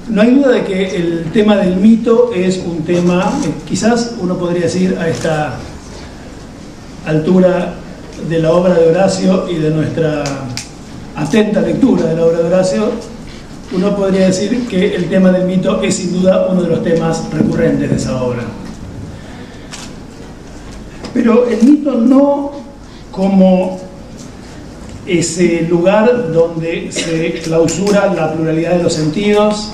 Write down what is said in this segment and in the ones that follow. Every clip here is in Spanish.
no hay duda de que el tema del mito es un tema, quizás uno podría decir a esta altura de la obra de Horacio y de nuestra atenta lectura de la obra de Horacio, uno podría decir que el tema del mito es sin duda uno de los temas recurrentes de esa obra. Pero el mito no como ese lugar donde se clausura la pluralidad de los sentidos,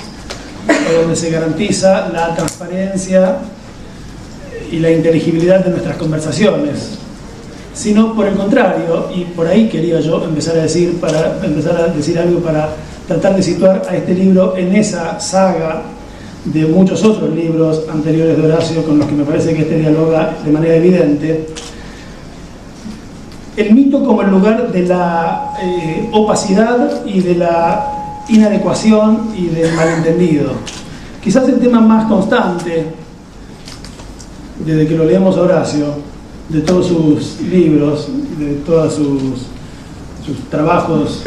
o donde se garantiza la transparencia y la inteligibilidad de nuestras conversaciones, sino por el contrario, y por ahí quería yo empezar a decir algo para tratar de situar a este libro en esa saga de muchos otros libros anteriores de Horacio con los que me parece que este dialoga de manera evidente. El mito como el lugar de la opacidad y de la inadecuación y del malentendido. Quizás el tema más constante, desde que lo leemos a Horacio, de todos sus libros, de todos sus trabajos,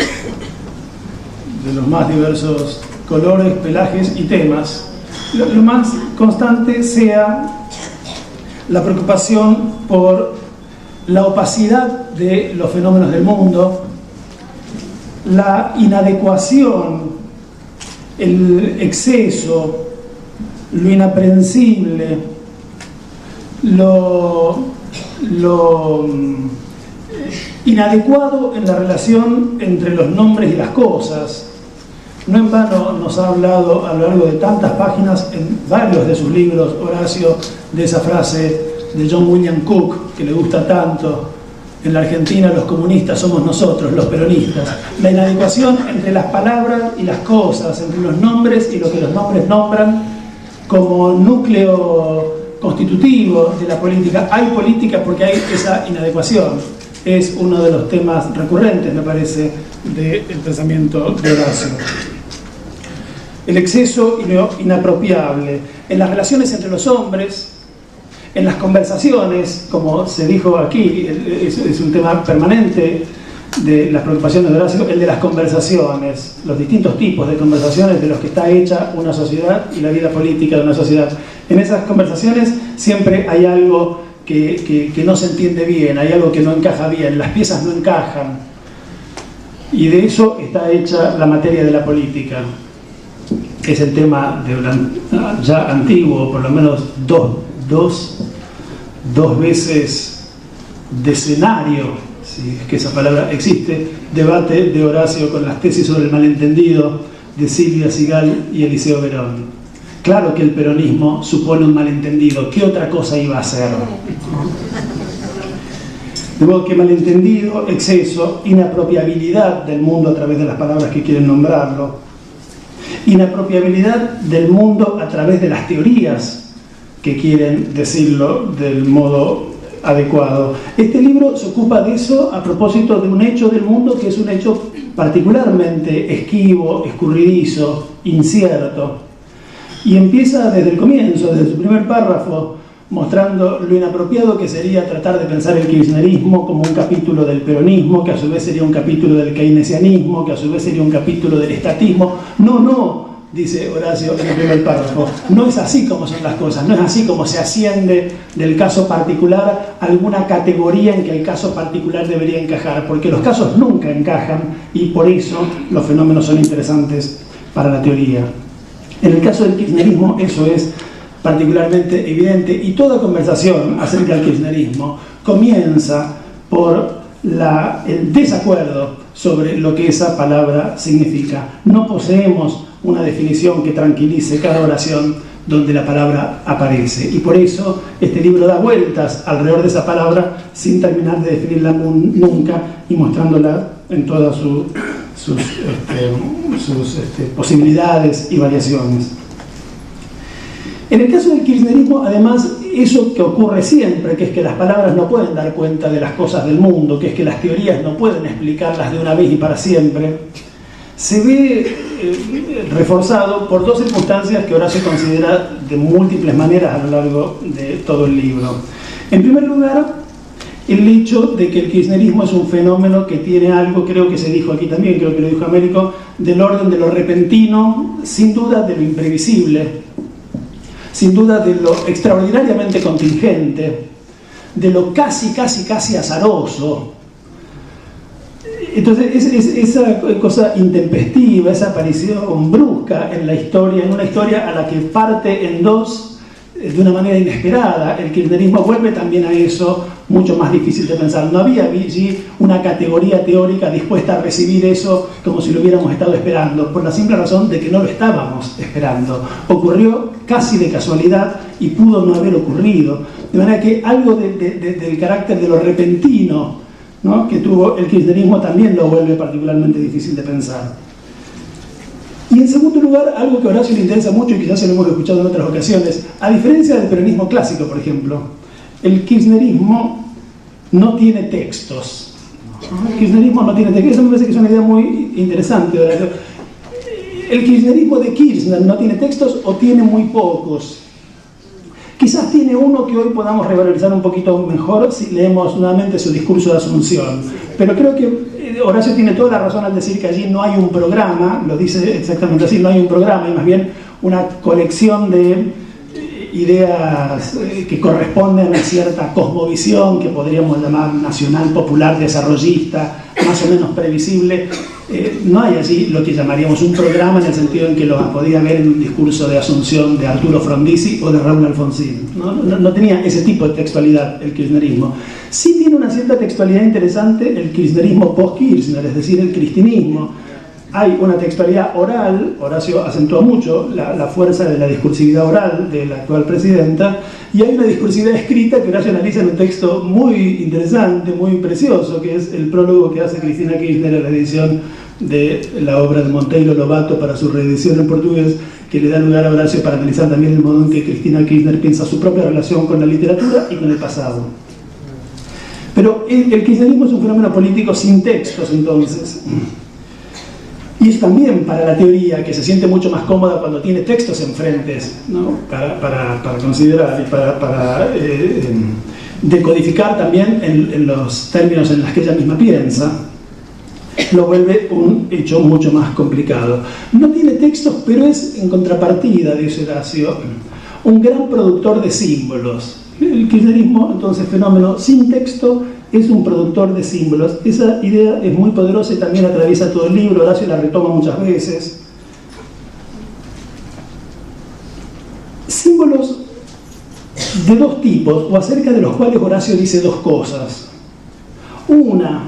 de los más diversos colores, pelajes y temas, lo más constante sea la preocupación por la opacidad de los fenómenos del mundo, la inadecuación, el exceso, lo inaprensible, lo inadecuado en la relación entre los nombres y las cosas. No en vano nos ha hablado a lo largo de tantas páginas en varios de sus libros, Horacio, de esa frase de John William Cook, que le gusta tanto: en la Argentina los comunistas somos nosotros, los peronistas. La inadecuación entre las palabras y las cosas, entre los nombres y lo que los nombres nombran como núcleo constitutivo de la política. Hay política porque hay esa inadecuación. Es uno de los temas recurrentes, me parece, del pensamiento de Horacio. El exceso y lo inapropiable en las relaciones entre los hombres, en las conversaciones, como se dijo aquí, es un tema permanente de las preocupaciones de Horacio, el de las conversaciones, los distintos tipos de conversaciones de los que está hecha una sociedad y la vida política de una sociedad. En esas conversaciones siempre hay algo que no se entiende bien, hay algo que no encaja bien, las piezas no encajan, y de eso está hecha la materia de la política. Es el tema ya antiguo, por lo menos dos veces decenario, si es que esa palabra existe, debate de Horacio con las tesis sobre el malentendido de Silvia Sigal y Eliseo Verón. Claro que el peronismo supone un malentendido. ¿Qué otra cosa iba a ser? De modo que malentendido, exceso, inapropiabilidad del mundo a través de las palabras que quieren nombrarlo, inapropiabilidad del mundo a través de las teorías que quieren decirlo del modo adecuado. Este libro se ocupa de eso a propósito de un hecho del mundo que es un hecho particularmente esquivo, escurridizo, incierto. Y empieza desde el comienzo, desde su primer párrafo, mostrando lo inapropiado que sería tratar de pensar el kirchnerismo como un capítulo del peronismo, que a su vez sería un capítulo del keynesianismo, que a su vez sería un capítulo del estatismo. No, dice Horacio en el primer párrafo, no es así como son las cosas, no es así como se asciende del caso particular a alguna categoría en que el caso particular debería encajar, porque los casos nunca encajan y por eso los fenómenos son interesantes para la teoría. En el caso del kirchnerismo eso es particularmente evidente, y toda conversación acerca del kirchnerismo comienza por el desacuerdo sobre lo que esa palabra significa. No poseemos una definición que tranquilice cada oración donde la palabra aparece, y por eso este libro da vueltas alrededor de esa palabra sin terminar de definirla nunca y mostrándola en todas sus posibilidades y variaciones. En el caso del kirchnerismo, además, eso que ocurre siempre, que es que las palabras no pueden dar cuenta de las cosas del mundo, que es que las teorías no pueden explicarlas de una vez y para siempre, se ve reforzado por dos circunstancias que Horacio considera de múltiples maneras a lo largo de todo el libro. En primer lugar, el hecho de que el kirchnerismo es un fenómeno que tiene algo, creo que se dijo aquí también, creo que lo dijo Américo, del orden de lo repentino, sin duda de lo imprevisible, sin duda de lo extraordinariamente contingente, de lo casi azaroso. Entonces esa cosa intempestiva, esa aparición brusca en la historia, en una historia a la que parte en dos de una manera inesperada, el kirchnerismo vuelve también a eso, mucho más difícil de pensar. No había allí una categoría teórica dispuesta a recibir eso como si lo hubiéramos estado esperando, por la simple razón de que no lo estábamos esperando. Ocurrió casi de casualidad y pudo no haber ocurrido. De manera que algo del carácter de lo repentino, ¿no?, que tuvo el kirchnerismo también lo vuelve particularmente difícil de pensar. Y en segundo lugar, algo que a Horacio le interesa mucho y quizás se lo hemos escuchado en otras ocasiones, a diferencia del peronismo clásico, por ejemplo, el kirchnerismo no tiene textos. El kirchnerismo no tiene textos. Eso me parece que es una idea muy interesante, Horacio. El kirchnerismo de Kirchner no tiene textos o tiene muy pocos. Quizás tiene uno que hoy podamos revalorizar un poquito mejor si leemos nuevamente su discurso de Asunción. Pero creo que Horacio tiene toda la razón al decir que allí no hay un programa, lo dice exactamente así, no hay un programa, y más bien una colección de ideas que corresponden a cierta cosmovisión que podríamos llamar nacional, popular, desarrollista, más o menos previsible. No hay allí lo que llamaríamos un programa en el sentido en que lo podía ver en un discurso de Asunción de Arturo Frondizi o de Raúl Alfonsín. No tenía ese tipo de textualidad el kirchnerismo. Sí tiene una cierta textualidad interesante el kirchnerismo post-Kirchner, es decir, el cristinismo. Hay una textualidad oral, Horacio acentúa mucho la fuerza de la discursividad oral de la actual presidenta, y hay una discursividad escrita que Horacio analiza en un texto muy interesante, muy precioso, que es el prólogo que hace Cristina Kirchner a la edición de la obra de Monteiro Lobato para su reedición en portugués, que le da lugar a Horacio para analizar también el modo en que Cristina Kirchner piensa su propia relación con la literatura y con el pasado. Pero el kirchnerismo es un fenómeno político sin textos, entonces. Y es también para la teoría, que se siente mucho más cómoda cuando tiene textos enfrente, ¿no?, para considerar y para decodificar también en los términos en los que ella misma piensa, lo vuelve un hecho mucho más complicado. No tiene textos, pero es, en contrapartida, dice Horacio, un gran productor de símbolos. El kirchnerismo, entonces, fenómeno sin texto, es un productor de símbolos. Esa idea es muy poderosa y también atraviesa todo el libro. Horacio la retoma muchas veces. Símbolos de dos tipos, o acerca de los cuales Horacio dice dos cosas. Una,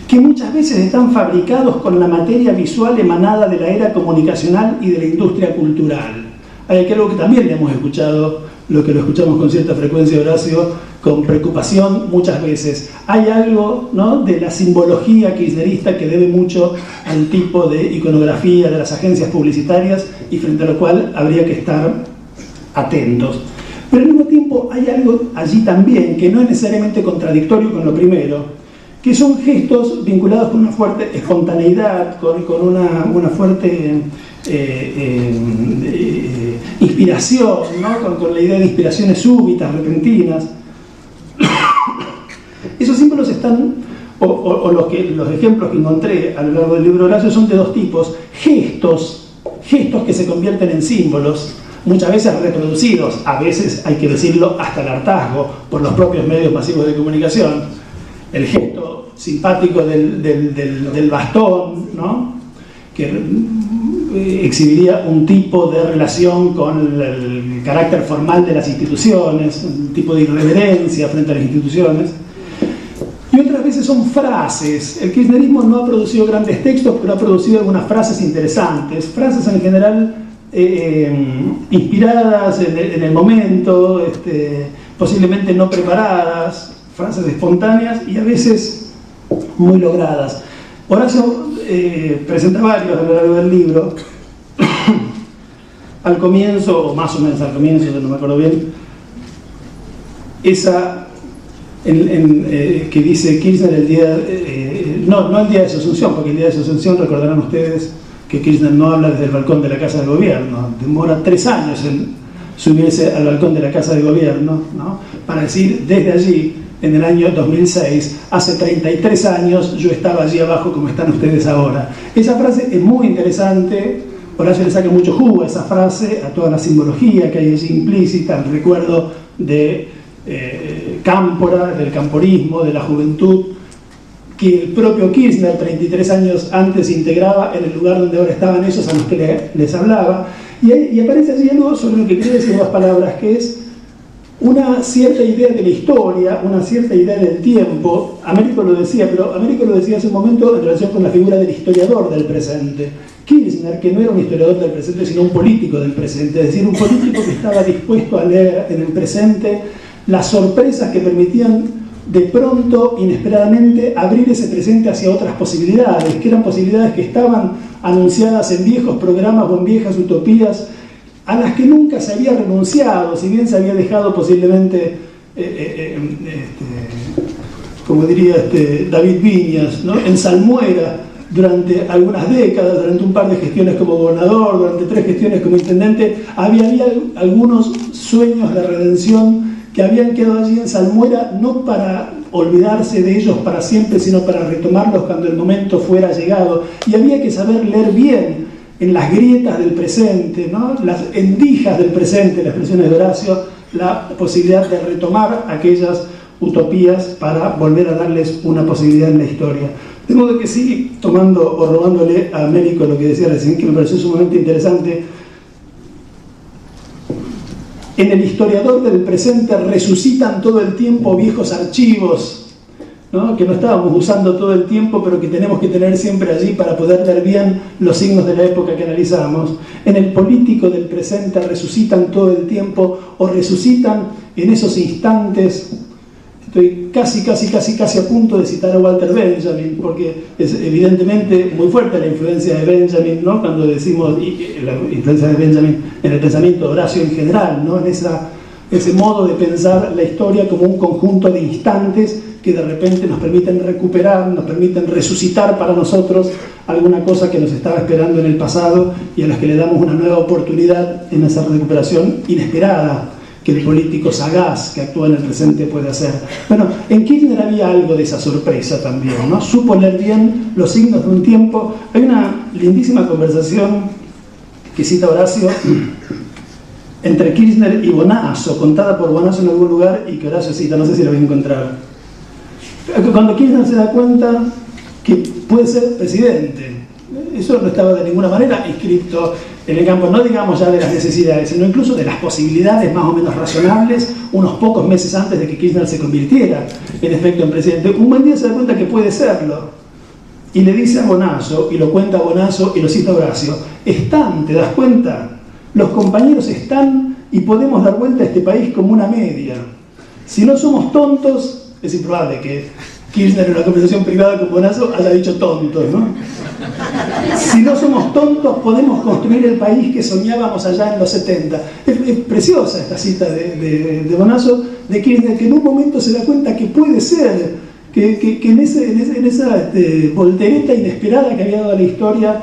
que muchas veces están fabricados con la materia visual emanada de la era comunicacional y de la industria cultural. Hay algo que también le hemos escuchado, lo que lo escuchamos con cierta frecuencia, Horacio, con preocupación muchas veces. Hay algo, ¿no?, de la simbología kirchnerista que debe mucho al tipo de iconografía de las agencias publicitarias y frente a lo cual habría que estar atentos. Pero al mismo tiempo hay algo allí también que no es necesariamente contradictorio con lo primero, que son gestos vinculados con una fuerte espontaneidad, con una fuerte inspiración, ¿no?, con la idea de inspiraciones súbitas, repentinas. Esos símbolos están, los ejemplos que encontré a lo largo del libro de Horacio son de dos tipos: gestos que se convierten en símbolos, muchas veces reproducidos, a veces, hay que decirlo, hasta el hartazgo por los propios medios masivos de comunicación. El gesto simpático del bastón, ¿no?, que exhibiría un tipo de relación con el carácter formal de las instituciones, un tipo de irreverencia frente a las instituciones. Y otras veces son frases. El kirchnerismo no ha producido grandes textos, pero ha producido algunas frases interesantes, frases en general inspiradas en el momento, posiblemente no preparadas, frases espontáneas y a veces muy logradas. Horacio presenta varios a lo largo del libro. Al comienzo, o más o menos al comienzo, no me acuerdo bien, esa que dice Kirchner el día, no el día de su asunción, porque el día de su asunción, recordarán ustedes que Kirchner no habla desde el balcón de la Casa de Gobierno, demora 3 años en subirse al balcón de la Casa de Gobierno, ¿no?, para decir desde allí en el año 2006. Hace 33 años yo estaba allí abajo como están ustedes ahora. Esa frase es muy interesante. Horacio le saca mucho jugo a esa frase, a toda la simbología que hay allí implícita, el recuerdo de Cámpora, del camporismo, de la juventud, que el propio Kirchner, 33 años antes, integraba en el lugar donde ahora estaban ellos a los que les hablaba. Y aparece allí algo sobre lo que quería decir en dos palabras, que es una cierta idea de la historia, una cierta idea del tiempo. Américo lo decía, pero Américo lo decía hace un momento en relación con la figura del historiador del presente. Kirchner, que no era un historiador del presente, sino un político del presente, es decir, un político que estaba dispuesto a leer en el presente las sorpresas que permitían de pronto, inesperadamente, abrir ese presente hacia otras posibilidades, que eran posibilidades que estaban anunciadas en viejos programas o en viejas utopías, a las que nunca se había renunciado, si bien se había dejado posiblemente, como diría David Viñas, ¿no?, en salmuera durante algunas décadas, durante un par de gestiones como gobernador, durante 3 gestiones como intendente. Había algunos sueños de redención que habían quedado allí en salmuera, no para olvidarse de ellos para siempre, sino para retomarlos cuando el momento fuera llegado. Y había que saber leer bien en las grietas del presente, ¿no?, las endijas del presente, las expresiones de Horacio, la posibilidad de retomar aquellas utopías para volver a darles una posibilidad en la historia. De modo que sí, tomando o robándole a Américo lo que decía recién, que me pareció sumamente interesante, en el historiador del presente resucitan todo el tiempo viejos archivos, ¿no?, que no estábamos usando todo el tiempo, pero que tenemos que tener siempre allí para poder leer bien los signos de la época que analizamos. En el político del presente resucitan todo el tiempo, o resucitan en esos instantes. Estoy casi a punto de citar a Walter Benjamin, porque es evidentemente muy fuerte la influencia de Benjamin, ¿no?, cuando decimos, y la influencia de Benjamin en el pensamiento de Horacio en general, ¿no?, en ese modo de pensar la historia como un conjunto de instantes que de repente nos permiten recuperar, nos permiten resucitar para nosotros alguna cosa que nos estaba esperando en el pasado y a las que le damos una nueva oportunidad en esa recuperación inesperada que el político sagaz que actúa en el presente puede hacer. Bueno, en Kirchner había algo de esa sorpresa también, ¿no? Supo leer bien los signos de un tiempo. Hay una lindísima conversación que cita Horacio entre Kirchner y Bonasso, contada por Bonasso en algún lugar y que Horacio cita, no sé si lo voy a encontrar. Cuando Kirchner se da cuenta que puede ser presidente, eso no estaba de ninguna manera inscrito en el campo, no digamos ya de las necesidades, sino incluso de las posibilidades más o menos razonables, unos pocos meses antes de que Kirchner se convirtiera en efecto en presidente. Un buen día se da cuenta que puede serlo, y le dice a Bonasso, y lo cuenta Bonasso y lo cita Horacio: están, ¿te das cuenta? Los compañeros están y podemos dar vuelta a este país como una media. Si no somos tontos, es improbable que Kirchner en una conversación privada con Bonasso haya dicho tontos, ¿no? Si no somos tontos, podemos construir el país que soñábamos allá en los 70. Es preciosa esta cita de Bonasso, de Kirchner, que en un momento se da cuenta que puede ser, que en esa voltereta inesperada que había dado la historia,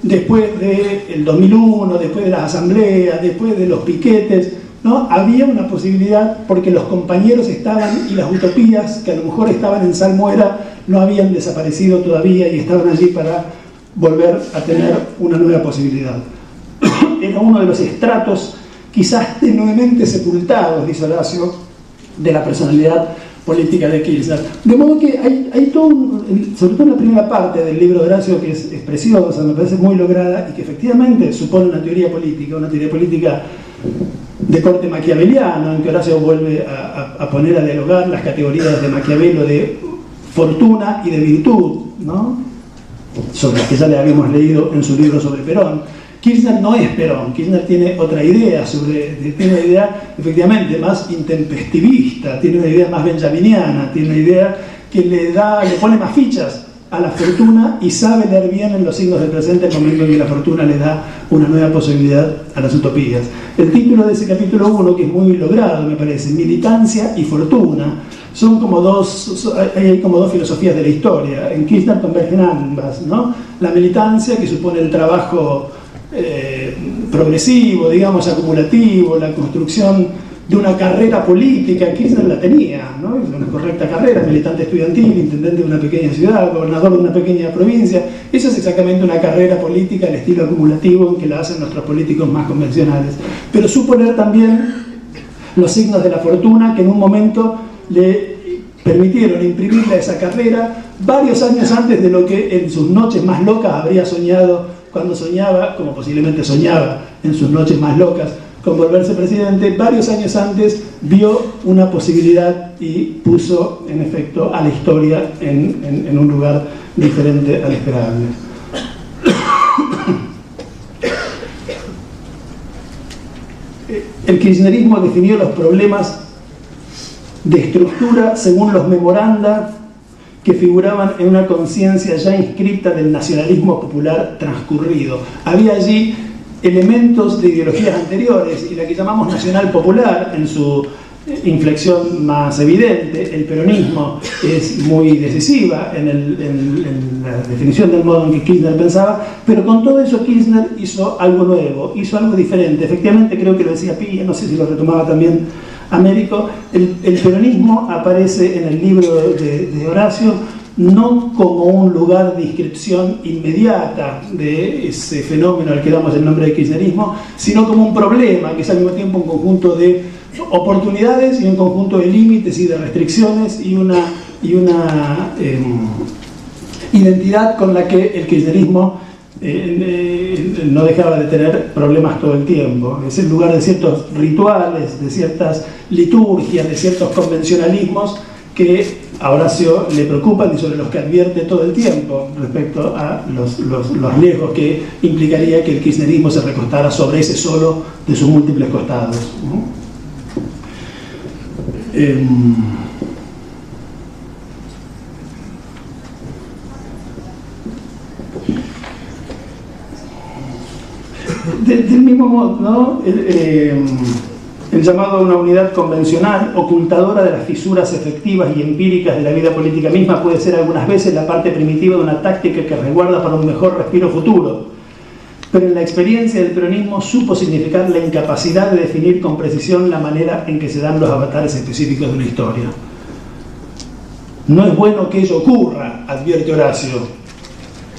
después del 2001, después de las asambleas, después de los piquetes, ¿no?, había una posibilidad, porque los compañeros estaban y las utopías que a lo mejor estaban en salmuera no habían desaparecido todavía y estaban allí para volver a tener una nueva posibilidad. Era uno de los estratos quizás tenuemente sepultados, dice Horacio, de la personalidad política de Kirchner. De modo que hay todo, sobre todo en la primera parte del libro de Horacio, que es preciosa, me parece muy lograda y que efectivamente supone una teoría política de corte maquiaveliano, en que Horacio vuelve a poner a dialogar las categorías de Maquiavelo de fortuna y de virtud, ¿no?, sobre las que ya le habíamos leído en su libro sobre Perón. Kirchner no es Perón, Kirchner tiene otra idea, tiene una idea efectivamente más intempestivista, tiene una idea más benjaminiana, tiene una idea que le pone más fichas a la fortuna y sabe leer bien en los signos del presente el momento en que la fortuna le da una nueva posibilidad a las utopías. El título de ese capítulo 1, que es muy logrado, me parece, Militancia y Fortuna, son como hay como dos filosofías de la historia. En Kirchner convergen ambas, ¿no? La militancia, que supone el trabajo progresivo, digamos, acumulativo, la construcción de una carrera política. Kirchner la tenía, ¿no? Una correcta carrera, militante estudiantil, intendente de una pequeña ciudad, gobernador de una pequeña provincia. Eso es exactamente una carrera política al estilo acumulativo en que la hacen nuestros políticos más convencionales. Pero supo leer también los signos de la fortuna que en un momento le permitieron imprimirle a esa carrera varios años antes de lo que en sus noches más locas habría soñado cuando soñaba, como posiblemente soñaba en sus noches más locas, con volverse presidente. Varios años antes vio una posibilidad y puso en efecto a la historia en un lugar diferente al esperable. El kirchnerismo definió los problemas de estructura según los memoranda que figuraban en una conciencia ya inscripta del nacionalismo popular transcurrido. Había allí elementos de ideologías anteriores, y la que llamamos nacional popular en su inflexión más evidente, el peronismo, es muy decisiva en la definición del modo en que Kirchner pensaba, pero con todo eso Kirchner hizo algo nuevo, hizo algo diferente. Efectivamente, creo que lo decía Pilla, no sé si lo retomaba también Américo, el peronismo aparece en el libro de Horacio no como un lugar de inscripción inmediata de ese fenómeno al que damos el nombre de kirchnerismo, sino como un problema, que es al mismo tiempo un conjunto de oportunidades y un conjunto de límites y de restricciones y una identidad con la que el kirchnerismo no dejaba de tener problemas todo el tiempo. Es el lugar de ciertos rituales, de ciertas liturgias, de ciertos convencionalismos que a Horacio le preocupan y sobre los que advierte todo el tiempo respecto a los riesgos que implicaría que el kirchnerismo se recostara sobre ese solo de sus múltiples costados, ¿no? Del mismo modo, ¿no? El llamado a una unidad convencional, ocultadora de las fisuras efectivas y empíricas de la vida política misma, puede ser algunas veces la parte primitiva de una táctica que resguarda para un mejor respiro futuro. Pero en la experiencia del peronismo supo significar la incapacidad de definir con precisión la manera en que se dan los avatares específicos de una historia. No es bueno que ello ocurra, advierte Horacio.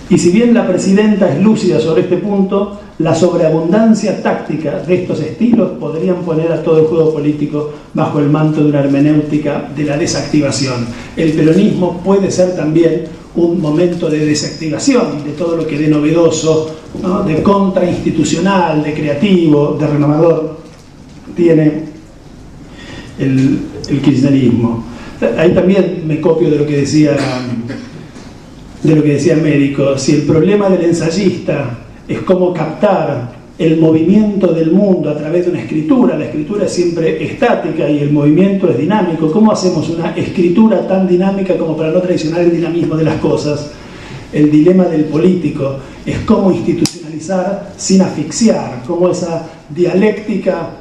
Y si bien la presidenta es lúcida sobre este punto, la sobreabundancia táctica de estos estilos podrían poner a todo el juego político bajo el manto de una hermenéutica de la desactivación. El peronismo puede ser también un momento de desactivación de todo lo que de novedoso, ¿no?, de contrainstitucional, de creativo, de renovador tiene el kirchnerismo. Ahí también me copio de lo que decía Américo. Si el problema del ensayista es cómo captar el movimiento del mundo a través de una escritura, la escritura es siempre estática y el movimiento es dinámico, ¿cómo hacemos una escritura tan dinámica como para no traicionar el dinamismo de las cosas? El dilema del político es cómo institucionalizar sin asfixiar, cómo esa dialéctica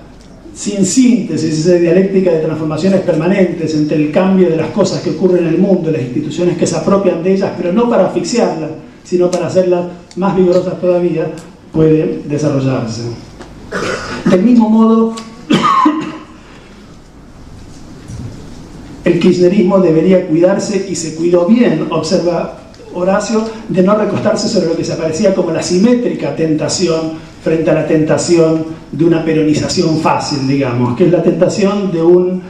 sin síntesis, esa dialéctica de transformaciones permanentes entre el cambio de las cosas que ocurren en el mundo, las instituciones que se apropian de ellas, pero no para asfixiarlas, sino para hacerlas más vigorosas todavía, puede desarrollarse. Del mismo modo, el kirchnerismo debería cuidarse, y se cuidó bien, observa Horacio, de no recostarse sobre lo que se aparecía como la simétrica tentación frente a la tentación de una peronización fácil, digamos, que es la tentación de un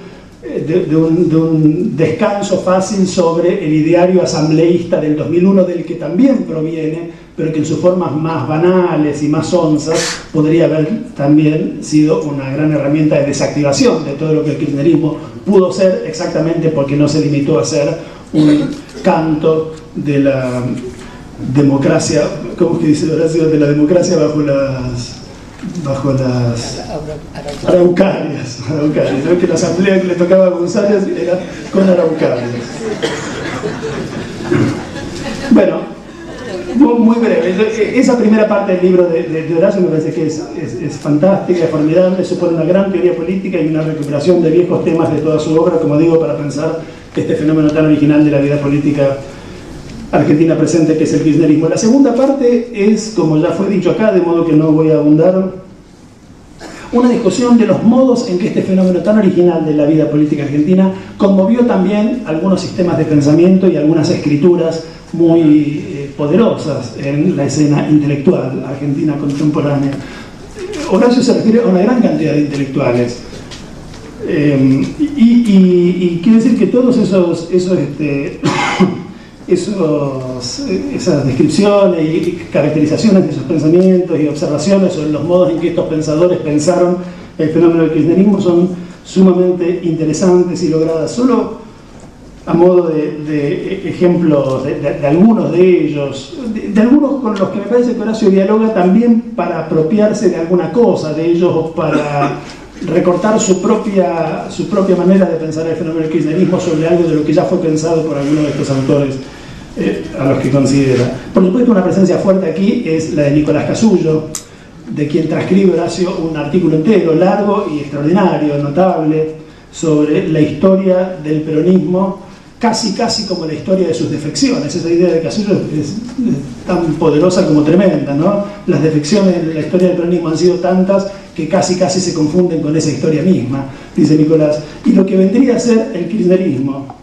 descanso fácil sobre el ideario asambleísta del 2001, del que también proviene, pero que en sus formas más banales y más onzas podría haber también sido una gran herramienta de desactivación de todo lo que el kirchnerismo pudo ser, exactamente porque no se limitó a ser un canto de la democracia, ¿cómo es que dice Horacio? De la democracia bajo las araucarias, ¿no? Que la asamblea que le tocaba a González era con araucarias. Bueno, muy breve. Esa primera parte del libro de Horacio me parece que es fantástica, es formidable, supone una gran teoría política y una recuperación de viejos temas de toda su obra, como digo, para pensar este fenómeno tan original de la vida política argentina presente, que es el kirchnerismo. La segunda parte es, como ya fue dicho acá, de modo que no voy a abundar, una discusión de los modos en que este fenómeno tan original de la vida política argentina conmovió también algunos sistemas de pensamiento y algunas escrituras muy poderosas en la escena intelectual argentina contemporánea. Horacio se refiere a una gran cantidad de intelectuales. Y quiero decir que todos esas descripciones y caracterizaciones de esos pensamientos y observaciones sobre los modos en que estos pensadores pensaron el fenómeno del kirchnerismo son sumamente interesantes y logradas. Solo a modo de ejemplos de algunos de ellos, de algunos con los que me parece que Horacio dialoga también para apropiarse de alguna cosa de ellos o para recortar su propia manera de pensar el fenómeno del kirchnerismo sobre algo de lo que ya fue pensado por algunos de estos autores a los que considera. Por supuesto, una presencia fuerte aquí es la de Nicolás Casullo, de quien transcribe Horacio un artículo entero, largo y extraordinario, notable, sobre la historia del peronismo, casi como la historia de sus defecciones. Esa idea de Casullo es tan poderosa como tremenda, ¿no? Las defecciones en la historia del peronismo han sido tantas que casi se confunden con esa historia misma, dice Nicolás. Y lo que vendría a ser el kirchnerismo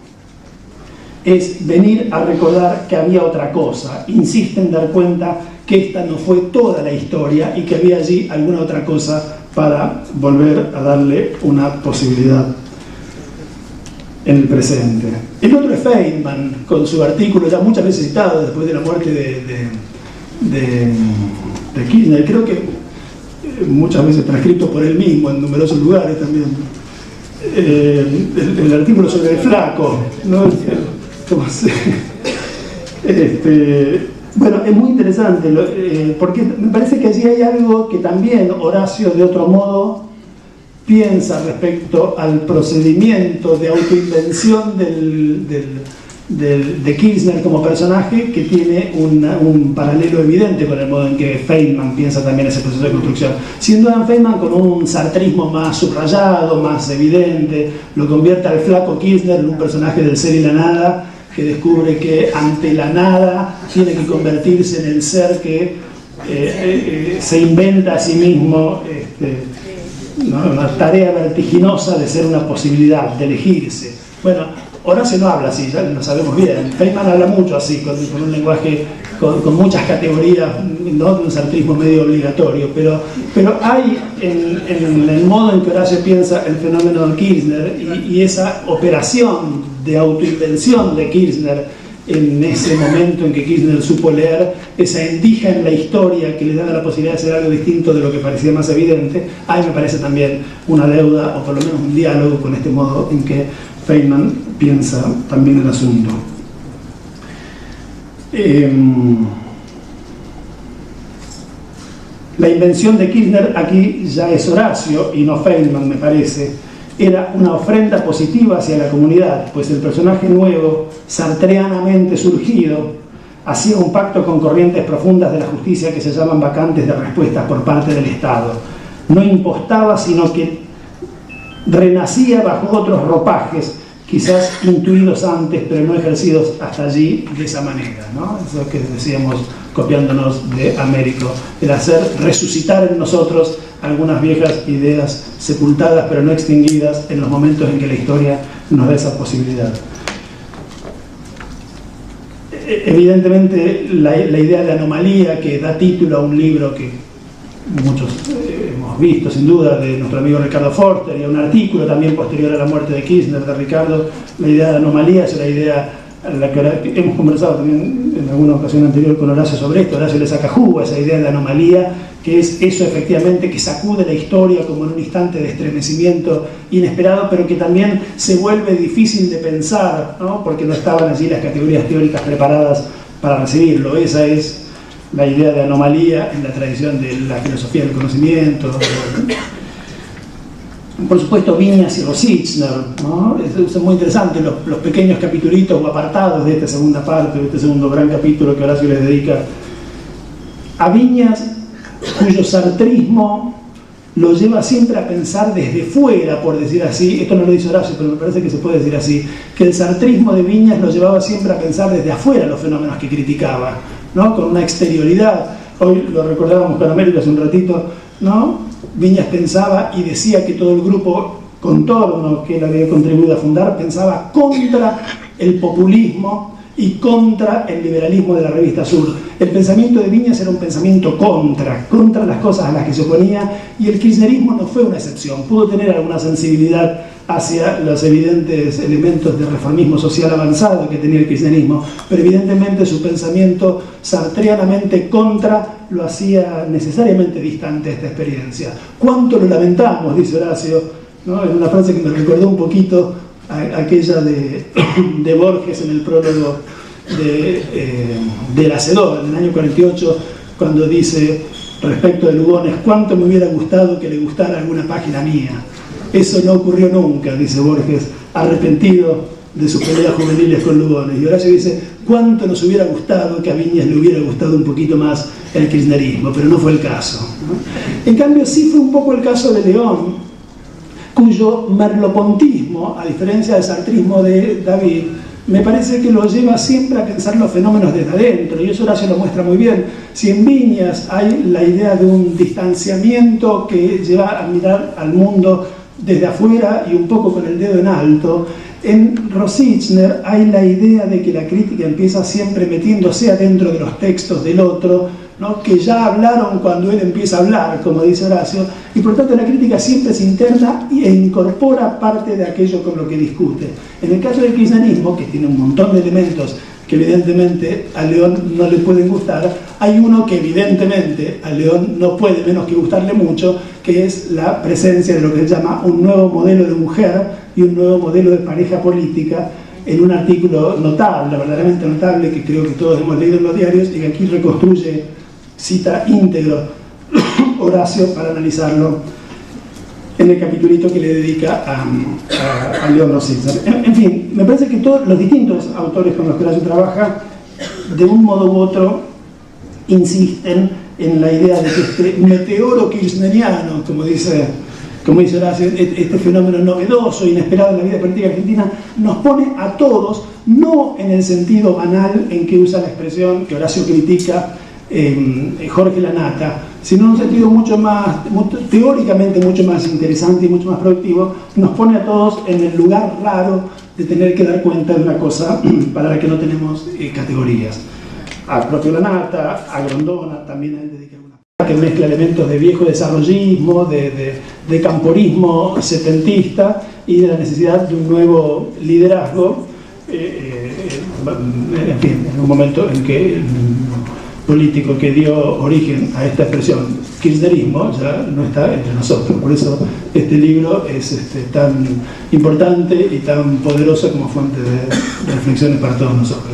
es venir a recordar que había otra cosa. Insiste en dar cuenta que esta no fue toda la historia y que había allí alguna otra cosa para volver a darle una posibilidad en el presente. El otro es Feynman, con su artículo ya muchas veces citado después de la muerte de Kirchner, creo que muchas veces transcrito por él mismo en numerosos lugares también. El artículo sobre el flaco, ¿no? Bueno, es muy interesante porque me parece que allí hay algo que también Horacio de otro modo piensa respecto al procedimiento de autoinvención de Kirchner como personaje, que tiene un paralelo evidente con el modo en que Feynman piensa también ese proceso de construcción. Siendo Feynman con un sartrismo más subrayado, más evidente, lo convierte al flaco Kirchner en un personaje del ser y la nada, que descubre que ante la nada tiene que convertirse en el ser que se inventa a sí mismo, ¿no? Una tarea vertiginosa de ser una posibilidad, de elegirse. Bueno, Horacio no habla así, ya lo sabemos bien. Feynman habla mucho así, con un lenguaje con muchas categorías, ¿no? De un sartrismo medio obligatorio, pero hay en el modo en que Horacio piensa el fenómeno de Kirchner y esa operación de autoinvención de Kirchner en ese momento en que Kirchner supo leer esa endija en la historia que le daba la posibilidad de hacer algo distinto de lo que parecía más evidente. Ahí me parece también una deuda, o por lo menos un diálogo con este modo en que Feynman piensa también el asunto. La invención de Kirchner aquí ya es Horacio y no Feynman, me parece. Era una ofrenda positiva hacia la comunidad, pues el personaje nuevo, sartreanamente surgido, hacía un pacto con corrientes profundas de la justicia que se llaman vacantes de respuestas por parte del Estado. No impostaba, sino que renacía bajo otros ropajes, quizás intuidos antes, pero no ejercidos hasta allí de esa manera, ¿no? Eso que decíamos copiándonos de Américo, el hacer resucitar en nosotros algunas viejas ideas sepultadas pero no extinguidas en los momentos en que la historia nos da esa posibilidad. Evidentemente la idea de anomalía que da título a un libro que muchos hemos visto sin duda, de nuestro amigo Ricardo Forster, y a un artículo también posterior a la muerte de Kirchner de Ricardo, la idea de anomalía es una idea a la que hemos conversado también en alguna ocasión anterior con Horacio sobre esto. Horacio le saca jugo a esa idea de anomalía, que es eso efectivamente que sacude la historia como en un instante de estremecimiento inesperado, pero que también se vuelve difícil de pensar, ¿no? Porque no estaban allí las categorías teóricas preparadas para recibirlo. Esa es la idea de anomalía en la tradición de la filosofía del conocimiento. Por supuesto, Viñas y Rosichner, ¿no? Es muy interesante los pequeños capitulitos o apartados de esta segunda parte, de este segundo gran capítulo que Horacio les dedica a Viñas, cuyo sartrismo lo lleva siempre a pensar desde fuera, por decir así. Esto no lo dice Horacio, pero me parece que se puede decir así, que el sartrismo de Viñas lo llevaba siempre a pensar desde afuera los fenómenos que criticaba, ¿no? Con una exterioridad. Hoy lo recordábamos con Américo hace un ratito, ¿no? Viñas pensaba y decía que todo el grupo Contorno, que él había contribuido a fundar, pensaba contra el populismo y contra el liberalismo de la revista Sur. El pensamiento de Viñas era un pensamiento contra las cosas a las que se oponía, y el kirchnerismo no fue una excepción. Pudo tener alguna sensibilidad hacia los evidentes elementos de reformismo social avanzado que tenía el kirchnerismo, pero evidentemente su pensamiento sartreanamente contra lo hacía necesariamente distante de esta experiencia. ¿Cuánto lo lamentamos?, dice Horacio, ¿no?, en una frase que me recordó un poquito aquella de Borges en el prólogo del Hacedor, en el año 48, cuando dice respecto de Lugones: cuánto me hubiera gustado que le gustara alguna página mía. Eso no ocurrió nunca, dice Borges, arrepentido de sus peleas juveniles con Lugones. Y Horacio dice: cuánto nos hubiera gustado que a Viñas le hubiera gustado un poquito más el kirchnerismo, pero no fue el caso, ¿no? En cambio sí fue un poco el caso de León, cuyo merlopontismo, a diferencia del sartrismo de David, me parece que lo lleva siempre a pensar los fenómenos desde adentro, y eso Horacio lo muestra muy bien. Si en Viñas hay la idea de un distanciamiento que lleva a mirar al mundo desde afuera y un poco con el dedo en alto, en Rosichner hay la idea de que la crítica empieza siempre metiéndose adentro de los textos del otro, ¿no?, que ya hablaron cuando él empieza a hablar, como dice Horacio, y por tanto la crítica siempre se interna e incorpora parte de aquello con lo que discute. En el caso del kirchnerismo, que tiene un montón de elementos que evidentemente a León no le pueden gustar, hay uno que evidentemente a León no puede menos que gustarle mucho, que es la presencia de lo que él llama un nuevo modelo de mujer y un nuevo modelo de pareja política, en un artículo notable, verdaderamente notable, que creo que todos hemos leído en los diarios y que aquí reconstruye, cita íntegro Horacio para analizarlo en el capitulito que le dedica a León Rosichner. En fin, me parece que todos los distintos autores con los que Horacio trabaja, de un modo u otro, insisten en la idea de que este meteoro kirchneriano, como dice Horacio, este fenómeno novedoso, inesperado en la vida política argentina, nos pone a todos, no en el sentido banal en que usa la expresión que Horacio critica Jorge Lanata, sino en un sentido mucho más, teóricamente mucho más interesante y mucho más productivo. Nos pone a todos en el lugar raro de tener que dar cuenta de una cosa para la que no tenemos categorías. A propio Lanata, a Grondona, también a él dedica alguna que mezcla elementos de viejo desarrollismo, de camporismo setentista y de la necesidad de un nuevo liderazgo, en fin, en un momento en que el político que dio origen a esta expresión, kirchnerismo, ya no está entre nosotros. Por eso este libro es tan importante y tan poderoso como fuente de reflexiones para todos nosotros.